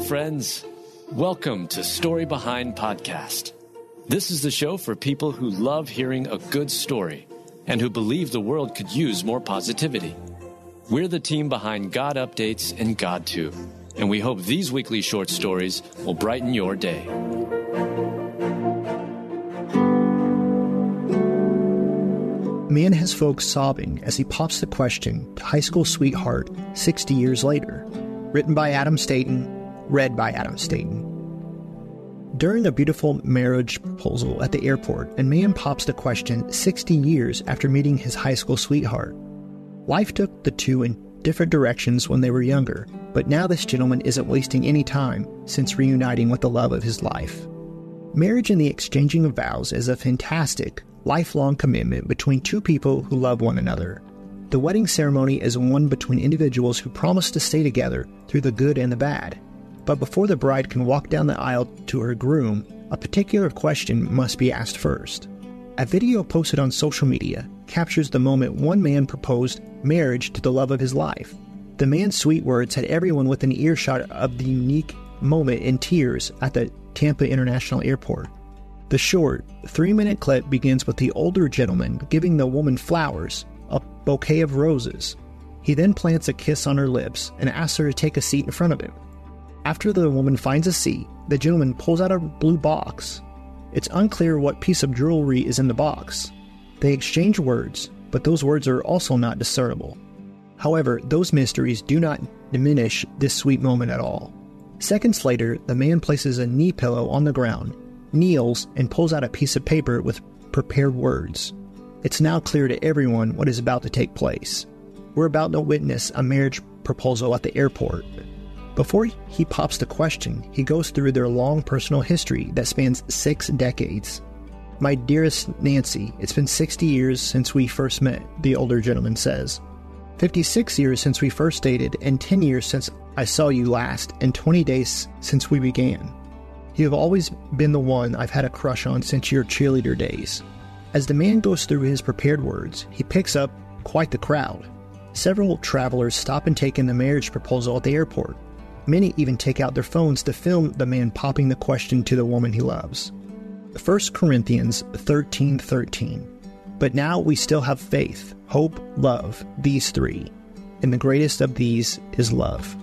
friends. Welcome to Story Behind Podcast. This is the show for people who love hearing a good story and who believe the world could use more positivity. We're the team behind GodUpdates and God2, and we hope these weekly short stories will brighten your day. A man has folks sobbing as he pops the question to high school sweetheart 60 years later. Written by Adam Staten, read by Adam Staten. During a beautiful marriage proposal at the airport, a man pops the question 60 years after meeting his high school sweetheart. Life took the two in different directions when they were younger, but now this gentleman isn't wasting any time since reuniting with the love of his life. Marriage and the exchanging of vows is a fantastic, lifelong commitment between two people who love one another. The wedding ceremony is one between individuals who promise to stay together through the good and the bad. But before the bride can walk down the aisle to her groom, a particular question must be asked first. A video posted on social media captures the moment one man proposed marriage to the love of his life. The man's sweet words had everyone within earshot of the unique moment in tears at the Tampa International Airport. The short, 3-minute clip begins with the older gentleman giving the woman flowers, a bouquet of roses. He then plants a kiss on her lips and asks her to take a seat in front of him. After the woman finds a seat, the gentleman pulls out a blue box. It's unclear what piece of jewelry is in the box. They exchange words, but those words are also not discernible. However, those mysteries do not diminish this sweet moment at all. Seconds later, the man places a knee pillow on the ground, kneels, and pulls out a piece of paper with prepared words. It's now clear to everyone what is about to take place. We're about to witness a marriage proposal at the airport. Before he pops the question, he goes through their long personal history that spans 6 decades. "My dearest Nancy, it's been 60 years since we first met," the older gentleman says. 56 years since we first dated, and 10 years since I saw you last, and 20 days since we began. You have always been the one I've had a crush on since your cheerleader days. As the man goes through his prepared words, he picks up quite the crowd. Several travelers stop and take in the marriage proposal at the airport. Many even take out their phones to film the man popping the question to the woman he loves. 1 Corinthians 13:13. But now we still have faith, hope, love, these three. And the greatest of these is love.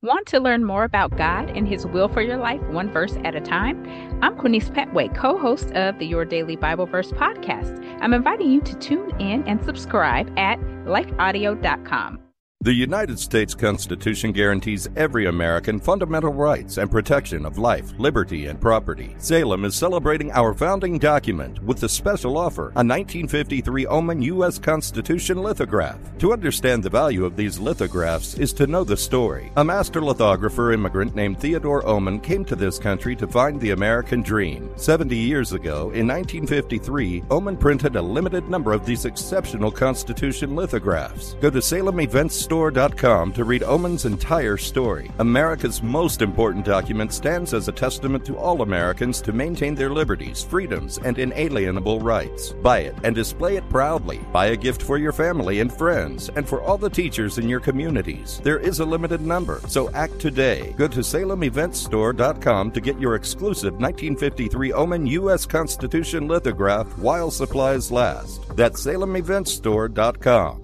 Want to learn more about God and His will for your life, one verse at a time? I'm Quinice Petway, co-host of the Your Daily Bible Verse podcast. I'm inviting you to tune in and subscribe at lifeaudio.com. The United States Constitution guarantees every American fundamental rights and protection of life, liberty, and property. Salem is celebrating our founding document with a special offer, a 1953 Oman U.S. Constitution lithograph. To understand the value of these lithographs is to know the story. A master lithographer immigrant named Theodore Oman came to this country to find the American dream. 70 years ago, in 1953, Oman printed a limited number of these exceptional Constitution lithographs. Go to SalemEventsStore.com to read Oman's entire story. America's most important document stands as a testament to all Americans to maintain their liberties, freedoms, and inalienable rights. Buy it and display it proudly. Buy a gift for your family and friends, and for all the teachers in your communities. There is a limited number, so act today. Go to SalemEventsStore.com to get your exclusive 1953 Oman U.S. Constitution lithograph while supplies last. That's SalemEventsStore.com.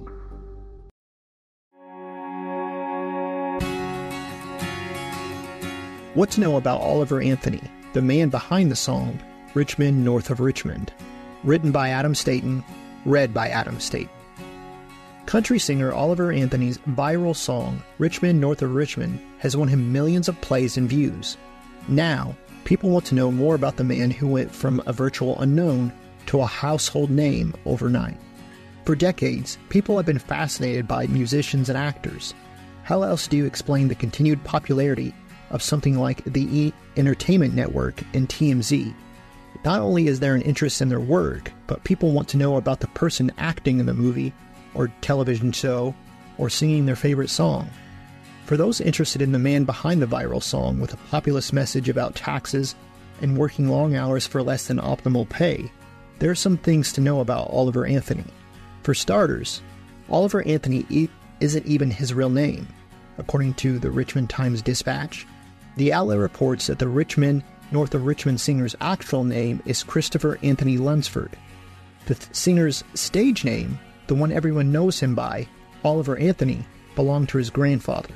What to know about Oliver Anthony, the man behind the song Richmond, North of Richmond. Written by Adam Staten, read by Adam Staten. Country singer Oliver Anthony's viral song Richmond, North of Richmond has won him millions of plays and views. Now, people want to know more about the man who went from a virtual unknown to a household name overnight. For decades, people have been fascinated by musicians and actors. How else do you explain the continued popularity of something like the Entertainment Network and TMZ? Not only is there an interest in their work, but people want to know about the person acting in the movie or television show or singing their favorite song. For those interested in the man behind the viral song with a populist message about taxes and working long hours for less than optimal pay, there are some things to know about Oliver Anthony. For starters, Oliver Anthony isn't even his real name. According to the Richmond Times-Dispatch, the outlet reports that the Richmond, north of Richmond singer's actual name is Christopher Anthony Lunsford. The singer's stage name, the one everyone knows him by, Oliver Anthony, belonged to his grandfather.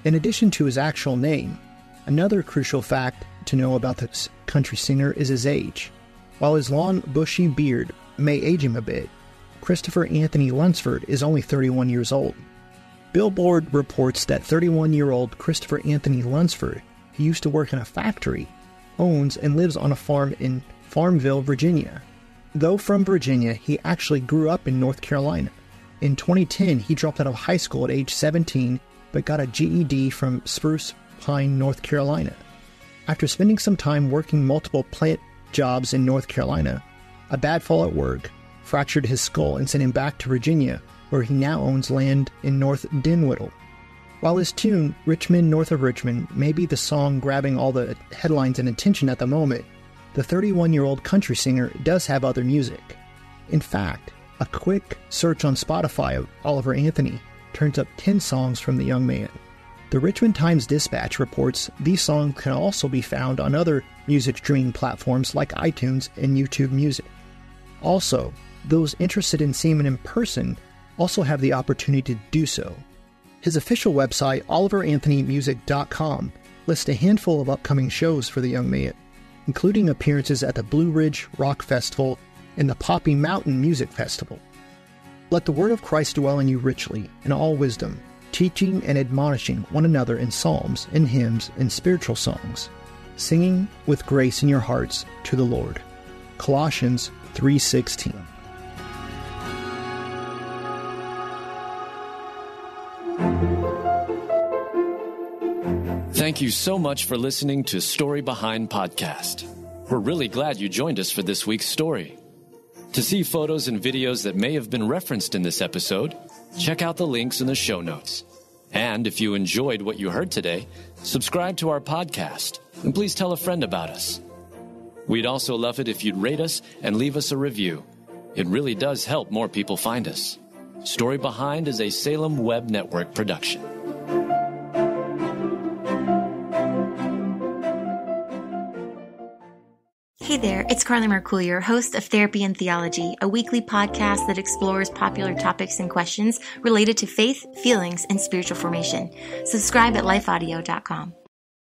In addition to his actual name, another crucial fact to know about this country singer is his age. While his long, bushy beard may age him a bit, Christopher Anthony Lunsford is only 31 years old. Billboard reports that 31-year-old Christopher Anthony Lunsford, who used to work in a factory, owns and lives on a farm in Farmville, Virginia. Though from Virginia, he actually grew up in North Carolina. In 2010, he dropped out of high school at age 17, but got a GED from Spruce Pine, North Carolina. After spending some time working multiple plant jobs in North Carolina, a bad fall at work fractured his skull and sent him back to Virginia, where he now owns land in North Dinwiddle. While his tune, Richmond, North of Richmond, may be the song grabbing all the headlines and attention at the moment, the 31-year-old country singer does have other music. In fact, a quick search on Spotify of Oliver Anthony turns up 10 songs from the young man. The Richmond Times-Dispatch reports these songs can also be found on other music streaming platforms like iTunes and YouTube Music. Also, those interested in seeing him in person also have the opportunity to do so. His official website, oliveranthonymusic.com, lists a handful of upcoming shows for the young man, including appearances at the Blue Ridge Rock Festival and the Poppy Mountain Music Festival. Let the word of Christ dwell in you richly, in all wisdom, teaching and admonishing one another in psalms and hymns and spiritual songs, singing with grace in your hearts to the Lord. Colossians 3:16. Thank you so much for listening to Story Behind Podcast. We're really glad you joined us for this week's story. To see photos and videos that may have been referenced in this episode, check out the links in the show notes. And if you enjoyed what you heard today, subscribe to our podcast, and please tell a friend about us. We'd also love it if you'd rate us and leave us a review. It really does help more people find us. Story Behind is a Salem Web Network production. Hey there, it's Carly Mercourier, host of Therapy and Theology, a weekly podcast that explores popular topics and questions related to faith, feelings, and spiritual formation. Subscribe at lifeaudio.com.